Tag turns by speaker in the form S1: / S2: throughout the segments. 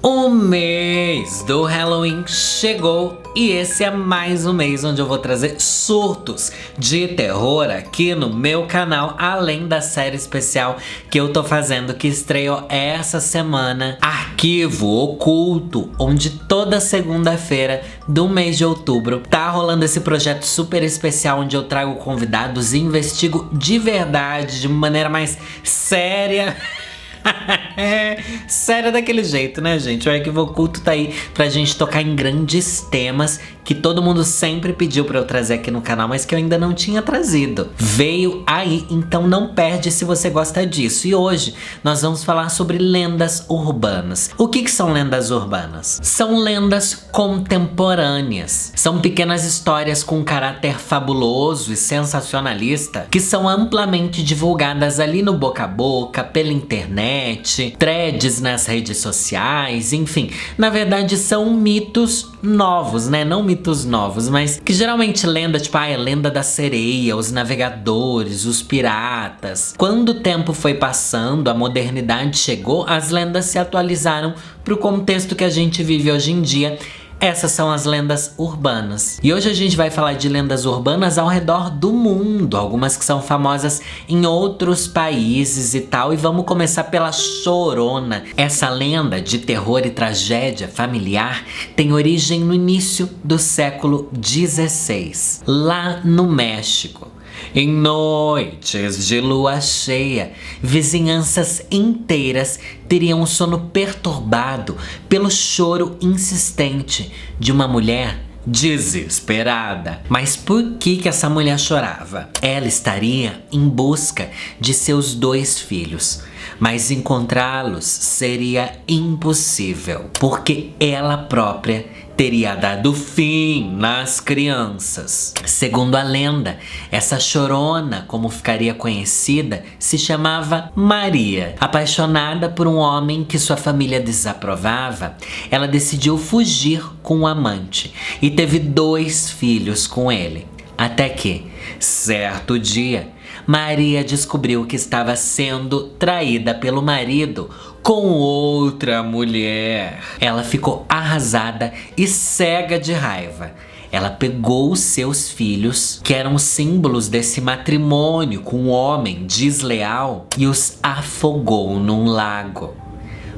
S1: O mês do Halloween chegou e esse é mais um mês onde eu vou trazer surtos de terror aqui no meu canal, além da série especial que eu tô fazendo, que estreou essa semana, Arquivo Oculto, onde toda segunda-feira do mês de outubro tá rolando esse projeto super especial onde eu trago convidados e investigo de verdade, de maneira mais séria. Sério daquele jeito, né, gente? O Arquivo Oculto tá aí pra gente tocar em grandes temas que todo mundo sempre pediu pra eu trazer aqui no canal, mas que eu ainda não tinha trazido. Veio aí, então não perde se você gosta disso. E hoje nós vamos falar sobre lendas urbanas. O que são lendas urbanas? São lendas contemporâneas. São pequenas histórias com caráter fabuloso e sensacionalista que são amplamente divulgadas ali no boca a boca, pela internet, threads nas redes sociais, enfim. Na verdade são mitos novos, né? Não mitos novos, mas que geralmente lenda, tipo, a lenda da sereia, os navegadores, os piratas. Quando o tempo foi passando, a modernidade chegou, as lendas se atualizaram para o contexto que a gente vive hoje em dia. Essas são as lendas urbanas. E hoje a gente vai falar de lendas urbanas ao redor do mundo, algumas que são famosas em outros países e tal. E vamos começar pela Chorona. Essa lenda de terror e tragédia familiar tem origem no início do século XVI, lá no México. Em noites de lua cheia, vizinhanças inteiras teriam o sono perturbado pelo choro insistente de uma mulher desesperada. Mas por que essa mulher chorava? Ela estaria em busca de seus 2 filhos, mas encontrá-los seria impossível, porque ela própria teria dado fim nas crianças. Segundo a lenda, essa chorona, como ficaria conhecida, se chamava Maria. Apaixonada por um homem que sua família desaprovava, ela decidiu fugir com um amante e teve 2 filhos com ele. Até que, certo dia, Maria descobriu que estava sendo traída pelo marido com outra mulher. Ela ficou arrasada e cega de raiva. Ela pegou os seus filhos, que eram símbolos desse matrimônio com um homem desleal, e os afogou num lago.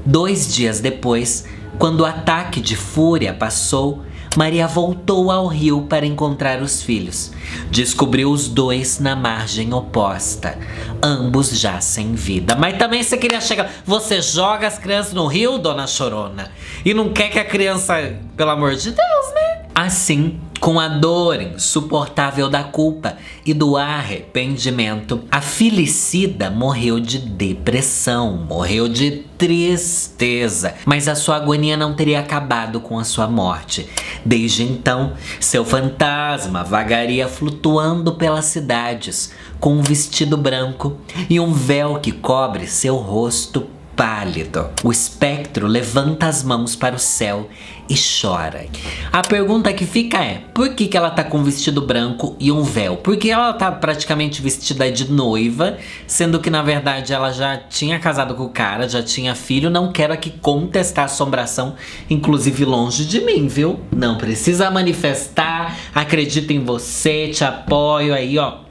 S1: 2 dias depois, quando o ataque de fúria passou, Maria voltou ao rio para encontrar os filhos. Descobriu os 2 na margem oposta, ambos já sem vida. Mas também você queria chegar... Você joga as crianças no rio, dona Chorona, e não quer que a criança... Pelo amor de Deus, né? Assim, com a dor insuportável da culpa e do arrependimento, a Felicida morreu de depressão, morreu de tristeza. Mas a sua agonia não teria acabado com a sua morte. Desde então, seu fantasma vagaria flutuando pelas cidades, com um vestido branco e um véu que cobre seu rosto pálido. O espectro levanta as mãos para o céu e chora. A pergunta que fica é: por que ela tá com um vestido branco e um véu? Porque ela tá praticamente vestida de noiva, sendo que na verdade ela já tinha casado com o cara, já tinha filho. Não quero aqui contestar a assombração, inclusive longe de mim, viu? Não precisa manifestar, acredito em você, te apoio aí, ó.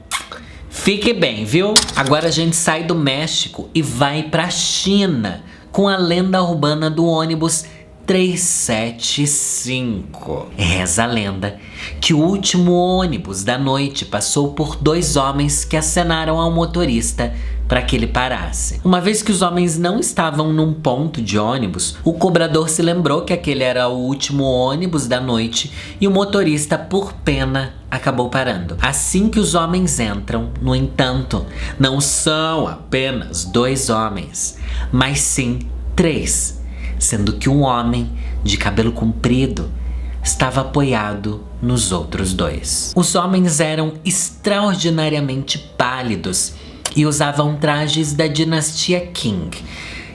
S1: Fique bem, viu? Agora a gente sai do México e vai pra China com a lenda urbana do ônibus 375. Reza a lenda que o último ônibus da noite passou por 2 homens que acenaram ao motorista para que ele parasse. Uma vez que os homens não estavam num ponto de ônibus, o cobrador se lembrou que aquele era o último ônibus da noite e o motorista, por pena, acabou parando. Assim que os homens entram, no entanto, não são apenas 2 homens, mas sim 3, sendo que um homem de cabelo comprido estava apoiado nos outros 2. Os homens eram extraordinariamente pálidos e usavam trajes da dinastia Qing,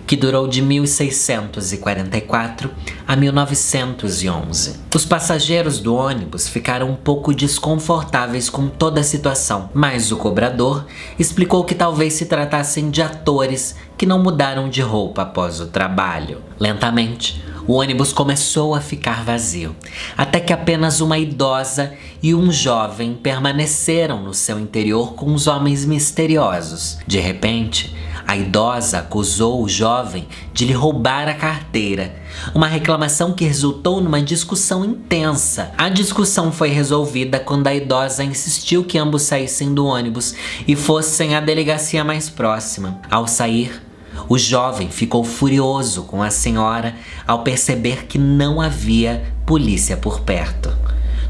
S1: que durou de 1644 a 1911. Os passageiros do ônibus ficaram um pouco desconfortáveis com toda a situação, mas o cobrador explicou que talvez se tratassem de atores que não mudaram de roupa após o trabalho. Lentamente, o ônibus começou a ficar vazio, até que apenas uma idosa e um jovem permaneceram no seu interior com os homens misteriosos. De repente, a idosa acusou o jovem de lhe roubar a carteira, uma reclamação que resultou numa discussão intensa. A discussão foi resolvida quando a idosa insistiu que ambos saíssem do ônibus e fossem à delegacia mais próxima. Ao sair, o jovem ficou furioso com a senhora ao perceber que não havia polícia por perto.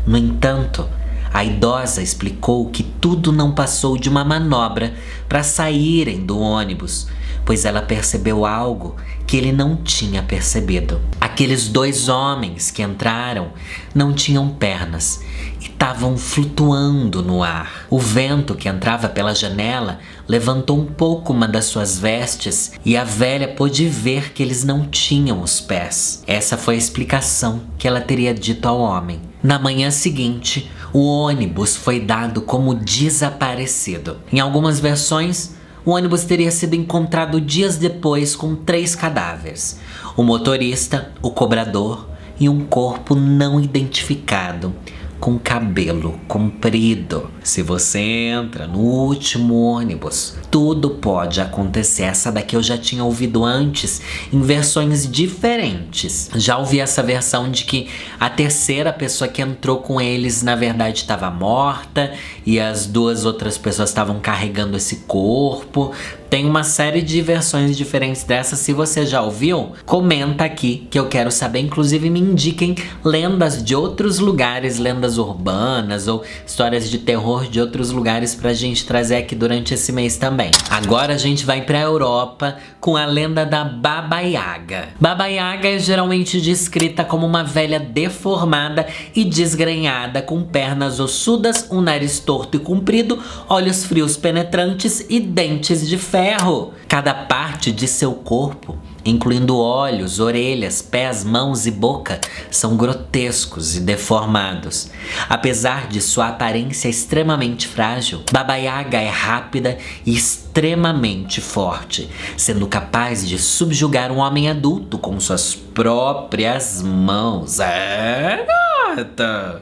S1: No entanto, a idosa explicou que tudo não passou de uma manobra para saírem do ônibus, pois ela percebeu algo que ele não tinha percebido. Aqueles dois homens que entraram não tinham pernas e estavam flutuando no ar. O vento que entrava pela janela levantou um pouco uma das suas vestes e a velha pôde ver que eles não tinham os pés. Essa foi a explicação que ela teria dito ao homem. Na manhã seguinte, o ônibus foi dado como desaparecido. Em algumas versões, o ônibus teria sido encontrado dias depois com 3 cadáveres: o motorista, o cobrador e um corpo não identificado, com cabelo comprido. Se você entra no último ônibus, tudo pode acontecer. Essa daqui eu já tinha ouvido antes em versões diferentes. Já ouvi essa versão de que a terceira pessoa que entrou com eles na verdade estava morta e as 2 outras pessoas estavam carregando esse corpo. Tem uma série de versões diferentes dessa. Se você já ouviu, comenta aqui que eu quero saber. Inclusive me indiquem lendas de outros lugares, lendas urbanas ou histórias de terror de outros lugares pra gente trazer aqui durante esse mês também. Agora a gente vai pra Europa com a lenda da Baba Yaga. Baba Yaga é geralmente descrita como uma velha deformada e desgrenhada, com pernas ossudas, um nariz torto e comprido, olhos frios penetrantes e dentes de ferro. Cada parte de seu corpo, incluindo olhos, orelhas, pés, mãos e boca, são grotescos e deformados. Apesar de sua aparência extremamente frágil, Baba Yaga é rápida e extremamente forte, sendo capaz de subjugar um homem adulto com suas próprias mãos.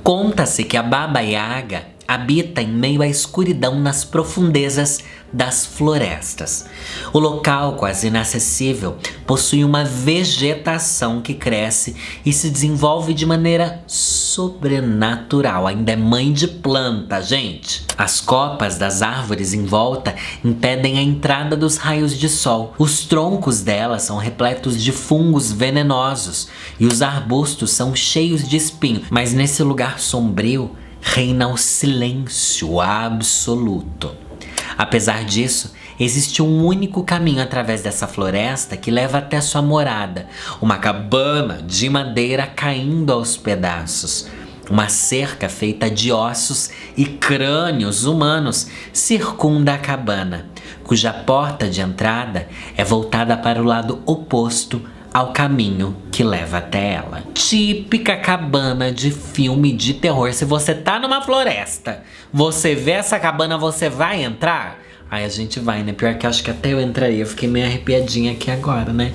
S1: Conta-se que a Baba Yaga habita em meio à escuridão nas profundezas das florestas. O local, quase inacessível, possui uma vegetação que cresce e se desenvolve de maneira sobrenatural. Ainda é mãe de planta, gente. As copas das árvores em volta impedem a entrada dos raios de sol. Os troncos delas são repletos de fungos venenosos e os arbustos são cheios de espinhos. Mas nesse lugar sombrio reina o silêncio absoluto. Apesar disso, existe um único caminho através dessa floresta que leva até sua morada, uma cabana de madeira caindo aos pedaços. Uma cerca feita de ossos e crânios humanos circunda a cabana, cuja porta de entrada é voltada para o lado oposto ao caminho que leva até ela. Típica cabana de filme de terror. Se você tá numa floresta, você vê essa cabana, você vai entrar? Aí a gente vai, né? Pior que acho que até eu entraria. Eu fiquei meio arrepiadinha aqui agora, né?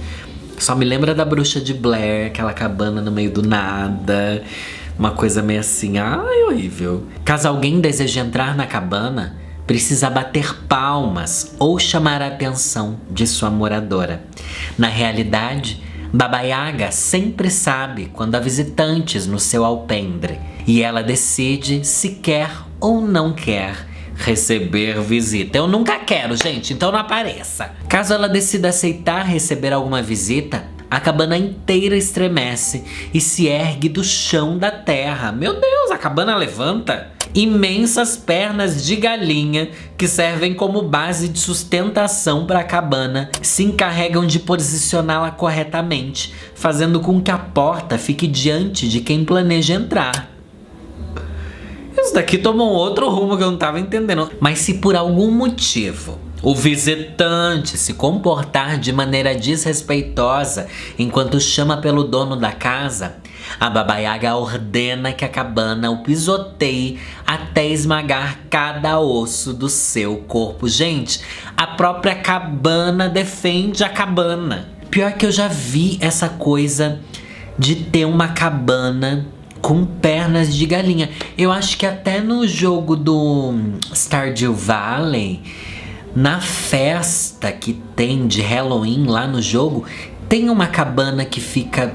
S1: Só me lembra da Bruxa de Blair, aquela cabana no meio do nada. Uma coisa meio assim, ai, horrível. Caso alguém deseje entrar na cabana, precisa bater palmas ou chamar a atenção de sua moradora. Na realidade, Baba Yaga sempre sabe quando há visitantes no seu alpendre e ela decide se quer ou não quer receber visita. Eu nunca quero, gente, então não apareça. Caso ela decida aceitar receber alguma visita, a cabana inteira estremece e se ergue do chão da terra. Meu Deus, a cabana levanta. Imensas pernas de galinha que servem como base de sustentação para a cabana se encarregam de posicioná-la corretamente, fazendo com que a porta fique diante de quem planeja entrar. Isso daqui tomou outro rumo que eu não tava entendendo. Mas se por algum motivo o visitante se comportar de maneira desrespeitosa enquanto chama pelo dono da casa, a Baba Yaga ordena que a cabana o pisoteie até esmagar cada osso do seu corpo. Gente, a própria cabana defende a cabana. Pior que eu já vi essa coisa de ter uma cabana com pernas de galinha. Eu acho que até no jogo do Stardew Valley, na festa que tem de Halloween lá no jogo, tem uma cabana que fica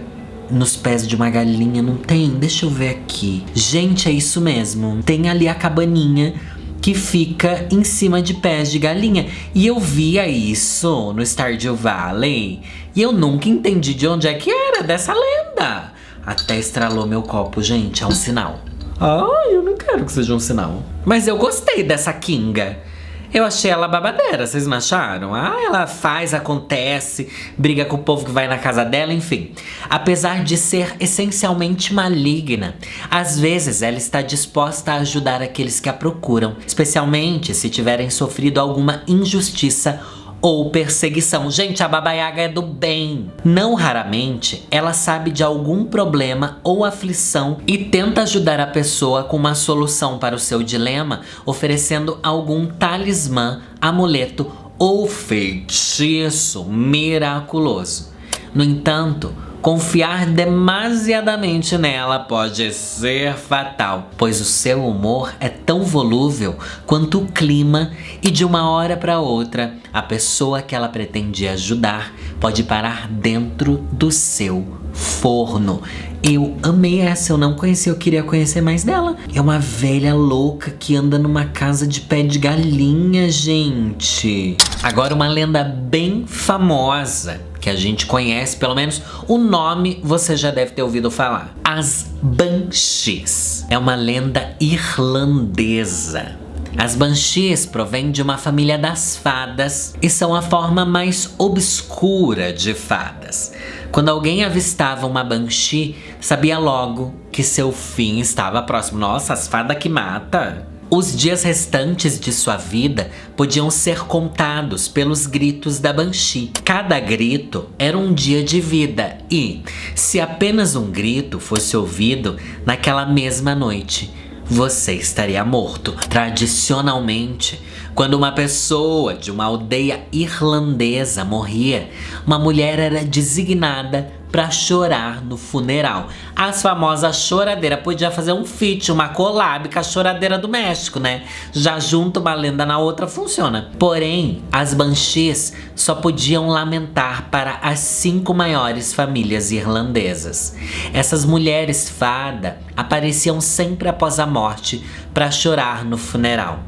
S1: nos pés de uma galinha, não tem? Deixa eu ver aqui. Gente, é isso mesmo. Tem ali a cabaninha que fica em cima de pés de galinha. E eu via isso no Stardew Valley e eu nunca entendi de onde é que era dessa lenda. Até estralou meu copo, gente, é um sinal. Ai, eu não quero que seja um sinal. Mas eu gostei dessa Kinga. Eu achei ela babadeira, vocês não acharam? Ah, ela faz, acontece, briga com o povo que vai na casa dela, enfim. Apesar de ser essencialmente maligna, às vezes ela está disposta a ajudar aqueles que a procuram, especialmente se tiverem sofrido alguma injustiça ou perseguição. Gente, a Baba Yaga é do bem. Não raramente, ela sabe de algum problema ou aflição e tenta ajudar a pessoa com uma solução para o seu dilema, oferecendo algum talismã, amuleto ou feitiço miraculoso. No entanto, confiar demasiadamente nela pode ser fatal, pois o seu humor é tão volúvel quanto o clima e de uma hora para outra, a pessoa que ela pretende ajudar pode parar dentro do seu forno. Eu amei essa, eu não conhecia, eu queria conhecer mais dela. É uma velha louca que anda numa casa de pé de galinha, gente. Agora uma lenda bem famosa, que a gente conhece, pelo menos o nome você já deve ter ouvido falar. As Banshees. É uma lenda irlandesa. As Banshees provêm de uma família das fadas e são a forma mais obscura de fadas. Quando alguém avistava uma Banshee, sabia logo que seu fim estava próximo. Nossa, as fadas que mata! Os dias restantes de sua vida podiam ser contados pelos gritos da Banshee. Cada grito era um dia de vida e, se apenas um grito fosse ouvido naquela mesma noite, você estaria morto. Tradicionalmente, quando uma pessoa de uma aldeia irlandesa morria, uma mulher era designada para chorar no funeral. As famosas choradeiras. Podia fazer um feat, uma collab com a choradeira do México, né? Já junto uma lenda na outra, funciona. Porém, as Banshees só podiam lamentar para as 5 maiores famílias irlandesas. Essas mulheres fada apareciam sempre após a morte para chorar no funeral.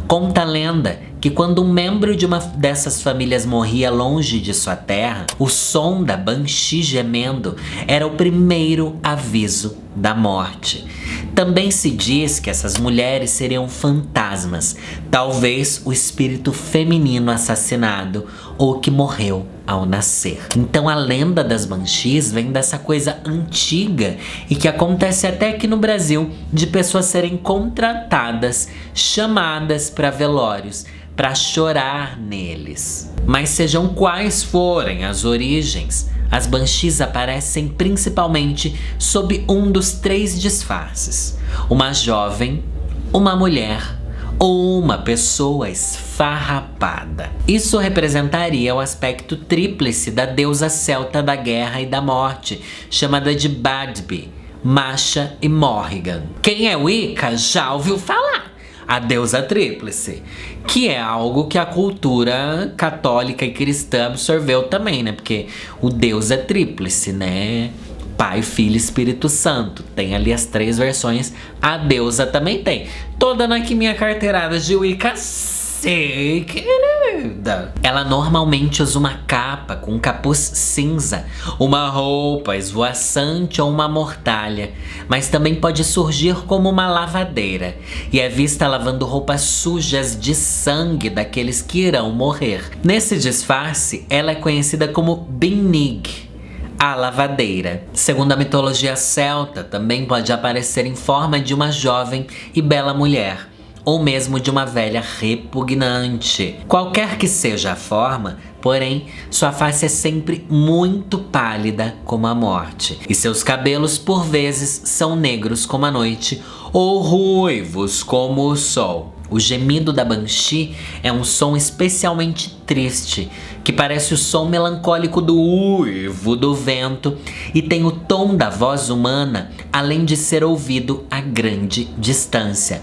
S1: Conta a lenda que quando um membro de uma dessas famílias morria longe de sua terra, o som da Banshee gemendo era o primeiro aviso da morte. Também se diz que essas mulheres seriam fantasmas, talvez o espírito feminino assassinado ou que morreu ao nascer. Então a lenda das Banshees vem dessa coisa antiga e que acontece até aqui no Brasil, de pessoas serem contratadas, chamadas para velórios, para chorar neles. Mas sejam quais forem as origens, as Banshees aparecem principalmente sob um dos 3 disfarces: uma jovem, uma mulher ou uma pessoa esfarrapada. Isso representaria o aspecto tríplice da deusa celta da guerra e da morte, chamada de Badby, Masha e Morrigan. Quem é Wicca já ouviu falar. A deusa tríplice, que é algo que a cultura católica e cristã absorveu também, né? Porque o Deus é tríplice, né? Pai, Filho e Espírito Santo. Tem ali as 3 versões. A deusa também tem. Tô dando aqui minha carteirada de Wicca, sei, querida. Ela normalmente usa uma capa com um capuz cinza, uma roupa esvoaçante ou uma mortalha, mas também pode surgir como uma lavadeira e é vista lavando roupas sujas de sangue daqueles que irão morrer. Nesse disfarce, ela é conhecida como Binnig, a lavadeira. Segundo a mitologia celta, também pode aparecer em forma de uma jovem e bela mulher, ou mesmo de uma velha repugnante. Qualquer que seja a forma, porém, sua face é sempre muito pálida como a morte, e seus cabelos por vezes são negros como a noite ou ruivos como o sol. O gemido da Banshee é um som especialmente triste, que parece o som melancólico do uivo do vento e tem o tom da voz humana, além de ser ouvido a grande distância.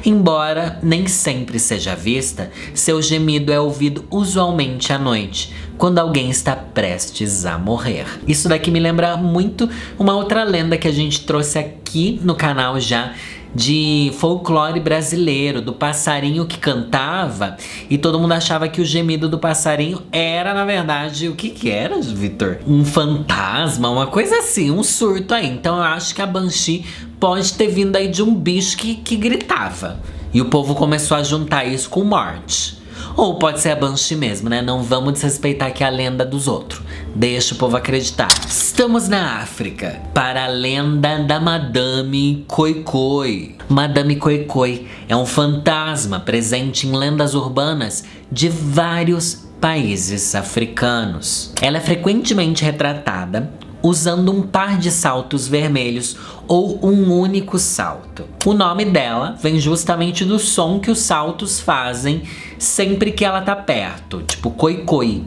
S1: Embora nem sempre seja vista, seu gemido é ouvido usualmente à noite, quando alguém está prestes a morrer. Isso daqui me lembra muito uma outra lenda que a gente trouxe aqui no canal já, de folclore brasileiro, do passarinho que cantava e todo mundo achava que o gemido do passarinho era, na verdade, o que era, Vitor? Um fantasma, uma coisa assim, um surto aí. Então eu acho que a Banshee pode ter vindo aí de um bicho que gritava. E o povo começou a juntar isso com morte. Ou pode ser a Banshee mesmo, né? Não vamos desrespeitar aqui a lenda dos outros. Deixa o povo acreditar. Estamos na África para a lenda da Madame Khoikhoi. Madame Khoikhoi é um fantasma presente em lendas urbanas de vários países africanos. Ela é frequentemente retratada usando um par de saltos vermelhos ou um único salto. O nome dela vem justamente do som que os saltos fazem sempre que ela tá perto, tipo khoikhoi.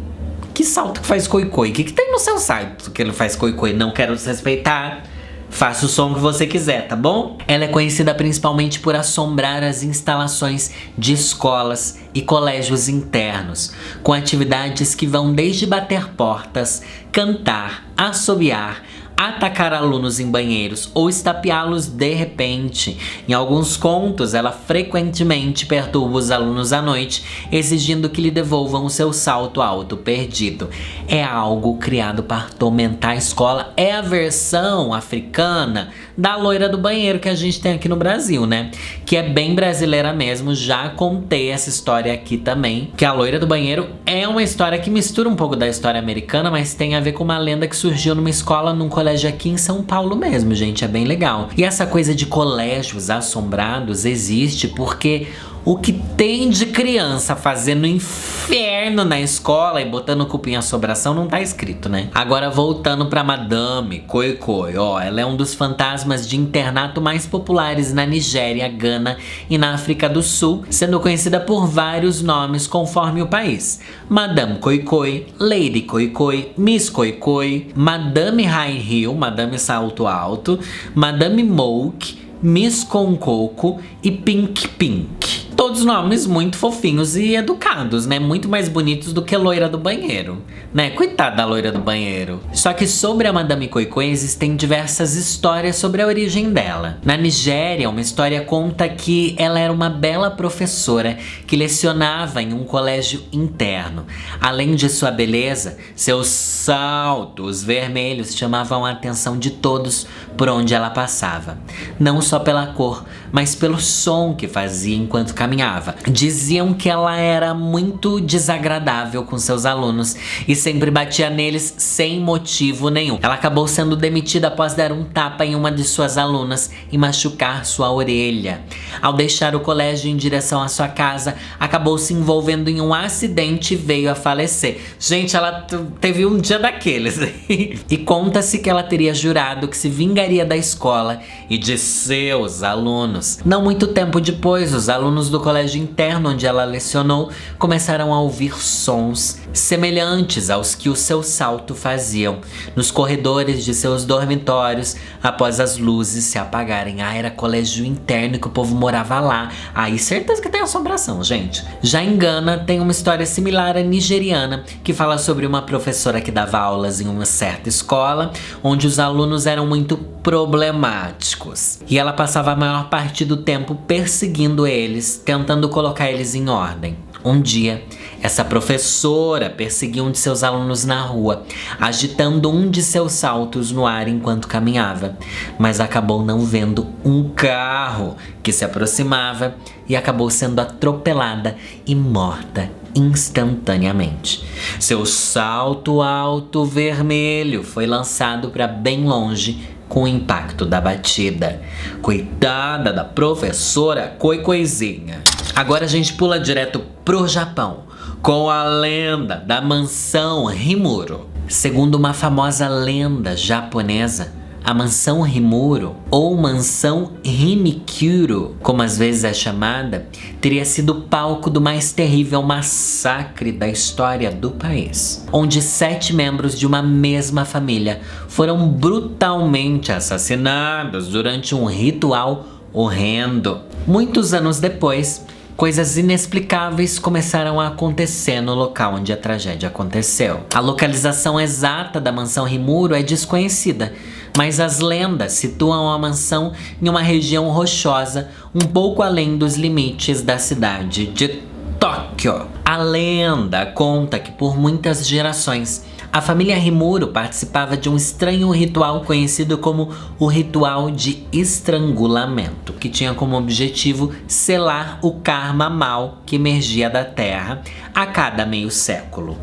S1: Que salto que faz khoikhoi? O que tem no seu salto que ele faz khoikhoi? Não quero desrespeitar. Faça o som que você quiser, tá bom? Ela é conhecida principalmente por assombrar as instalações de escolas e colégios internos, com atividades que vão desde bater portas, cantar, assobiar, atacar alunos em banheiros ou estapeá-los de repente. Em alguns contos, ela frequentemente perturba os alunos à noite, exigindo que lhe devolvam o seu salto alto perdido. É algo criado para atormentar a escola. É a versão africana da loira do banheiro que a gente tem aqui no Brasil, né? Que é bem brasileira mesmo. Já contei essa história aqui também, que a loira do banheiro é uma história que mistura um pouco da história americana, mas tem a ver com uma lenda que surgiu numa escola, num colégio aqui em São Paulo mesmo, gente, é bem legal. E essa coisa de colégios assombrados existe porque o que tem de criança fazendo inferno na escola e botando culpa em assombração não tá escrito, né? Agora voltando pra Madame Khoikhoi, ó, ela é um dos fantasmas de internato mais populares na Nigéria, Gana e na África do Sul, sendo conhecida por vários nomes conforme o país. Madame Khoikhoi, Lady Khoikhoi, Miss Khoikhoi, Madame High Heel, Madame Salto Alto, Madame Moke, Miss Konkoko e Pink Pink. Todos nomes muito fofinhos e educados, né? Muito mais bonitos do que loira do banheiro, né? Coitada da loira do banheiro. Só que sobre a Madame Khoikhoi existem diversas histórias sobre a origem dela. Na Nigéria, uma história conta que ela era uma bela professora que lecionava em um colégio interno. Além de sua beleza, seus saltos vermelhos chamavam a atenção de todos por onde ela passava. Não só pela cor, mas pelo som que fazia enquanto caminhava. Diziam que ela era muito desagradável com seus alunos e sempre batia neles sem motivo nenhum. Ela acabou sendo demitida após dar um tapa em uma de suas alunas e machucar sua orelha. Ao deixar o colégio em direção à sua casa, acabou se envolvendo em um acidente e veio a falecer. Gente, ela teve um dia daqueles. E conta-se que ela teria jurado que se vingaria da escola e de seus alunos. Não muito tempo depois, os alunos do colégio interno onde ela lecionou começaram a ouvir sons semelhantes aos que o seu salto faziam nos corredores de seus dormitórios após as luzes se apagarem. Ah, era colégio interno que o povo morava lá. Aí certeza que tem assombração, gente. Já em Gana tem uma história similar à nigeriana que fala sobre uma professora que dava aulas em uma certa escola onde os alunos eram muito problemáticos e ela passava a maior parte do tempo perseguindo eles, tentando colocar eles em ordem. Um dia, essa professora perseguiu um de seus alunos na rua, agitando um de seus saltos no ar enquanto caminhava, mas acabou não vendo um carro que se aproximava e acabou sendo atropelada e morta instantaneamente. Seu salto alto vermelho foi lançado para bem longe com o impacto da batida. Coitada da professora Khoikhoizinha. Agora a gente pula direto pro Japão, com a lenda da mansão Rimuro. Segundo uma famosa lenda japonesa, A mansão Rimuro, ou mansão Himikuro, como às vezes é chamada, teria sido palco do mais terrível massacre da história do país, onde 7 membros de uma mesma família foram brutalmente assassinados durante um ritual horrendo. Muitos anos depois, coisas inexplicáveis começaram a acontecer no local onde a tragédia aconteceu. A localização exata da mansão Rimuro é desconhecida, mas as lendas situam a mansão em uma região rochosa um pouco além dos limites da cidade de Tóquio. A lenda conta que por muitas gerações a família Rimuro participava de um estranho ritual conhecido como o ritual de estrangulamento, que tinha como objetivo selar o karma mau que emergia da terra a cada meio século.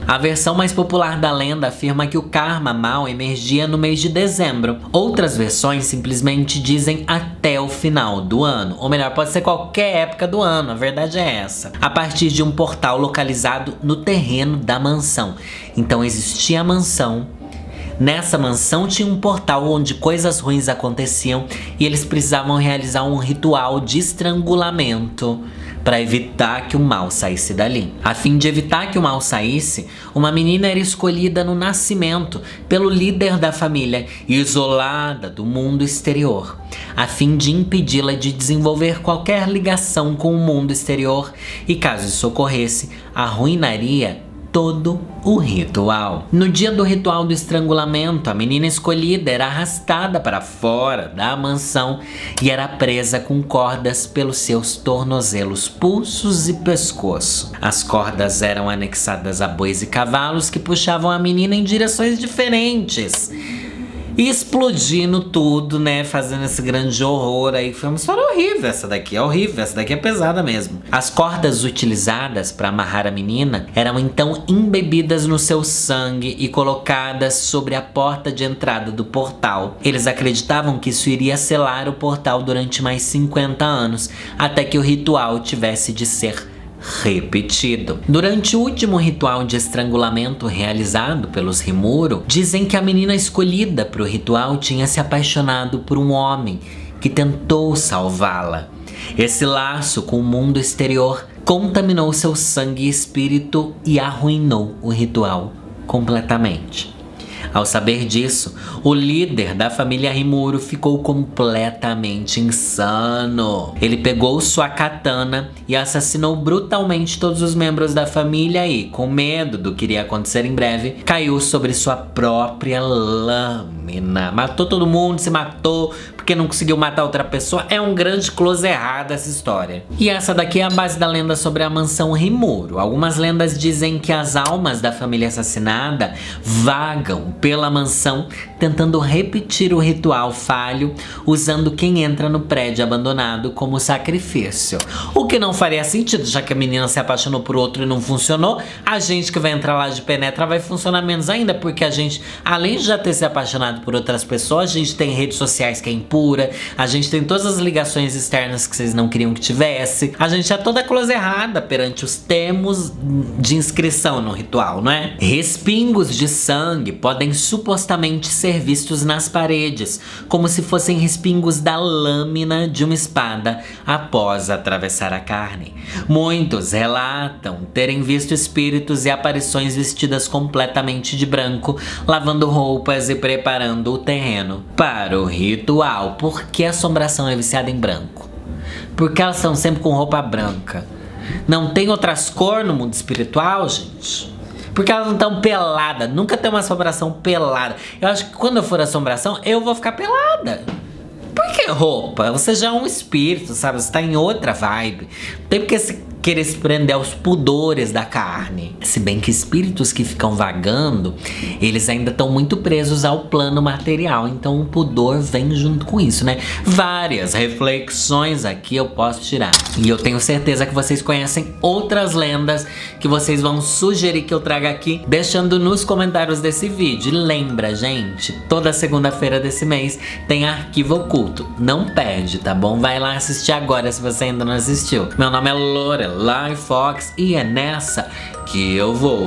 S1: A versão mais popular da lenda afirma que o karma mau emergia no mês de dezembro. Outras versões simplesmente dizem até o final do ano. Ou melhor, pode ser qualquer época do ano, a verdade é essa. A partir de um portal localizado no terreno da mansão. Então existia a mansão. Nessa mansão tinha um portal onde coisas ruins aconteciam e eles precisavam realizar um ritual de estrangulamento para evitar que o mal saísse dali. A fim de evitar que o mal saísse, uma menina era escolhida no nascimento pelo líder da família, isolada do mundo exterior, a fim de impedi-la de desenvolver qualquer ligação com o mundo exterior e, caso isso ocorresse, arruinaria todo o ritual. No dia do ritual do estrangulamento, a menina escolhida era arrastada para fora da mansão e era presa com cordas pelos seus tornozelos, pulsos e pescoço. As cordas eram anexadas a bois e cavalos que puxavam a menina em direções diferentes. E explodindo tudo, né? Fazendo esse grande horror aí. Foi uma história horrível essa daqui. É horrível, essa daqui é pesada mesmo. As cordas utilizadas para amarrar a menina eram então embebidas no seu sangue e colocadas sobre a porta de entrada do portal. Eles acreditavam que isso iria selar o portal durante mais 50 anos, até que o ritual tivesse de ser repetido. Durante o último ritual de estrangulamento realizado pelos Rimuro, dizem que a menina escolhida para o ritual tinha se apaixonado por um homem que tentou salvá-la. Esse laço com o mundo exterior contaminou seu sangue e espírito e arruinou o ritual completamente. Ao saber disso, o líder da família Rimuro ficou completamente insano. Ele pegou sua katana e assassinou brutalmente todos os membros da família e, com medo do que iria acontecer em breve, caiu sobre sua própria lâmina. Matou todo mundo, se matou porque não conseguiu matar outra pessoa. É um grande close errado essa história. E essa daqui é a base da lenda sobre a mansão Rimuro. Algumas lendas dizem que as almas da família assassinada vagam pela mansão tentando repetir o ritual falho, usando quem entra no prédio abandonado como sacrifício. O que não faria sentido, já que a menina se apaixonou por outro e não funcionou. A gente que vai entrar lá de penetra vai funcionar menos ainda, porque a gente, além de já ter se apaixonado por outras pessoas, a gente tem redes sociais que é impura, a gente tem todas as ligações externas que vocês não queriam que tivesse, a gente é toda close errada perante os termos de inscrição no ritual, não é? Respingos de sangue podem supostamente ser vistos nas paredes, como se fossem respingos da lâmina de uma espada após atravessar a carne. Muitos relatam terem visto espíritos e aparições vestidas completamente de branco, lavando roupas e preparando o terreno para o ritual. Por que a assombração é viciada em branco? Porque elas estão sempre com roupa branca. Não tem outras cores no mundo espiritual, gente? Porque elas não estão peladas. Nunca tem uma assombração pelada. Eu acho que quando eu for assombração, eu vou ficar pelada. Por que roupa? Você já é um espírito, sabe? Você tá em outra vibe. Não tem porque se querer se prender aos pudores da carne. Se bem que espíritos que ficam vagando, eles ainda estão muito presos ao plano material. Então o pudor vem junto com isso, né? Várias reflexões aqui eu posso tirar. E eu tenho certeza que vocês conhecem outras lendas que vocês vão sugerir que eu traga aqui, deixando nos comentários desse vídeo. E lembra, gente, toda segunda-feira desse mês tem Arquivo Oculto. Não perde, tá bom? Vai lá assistir agora se você ainda não assistiu. Meu nome é Lorelai Fox e é nessa que eu vou.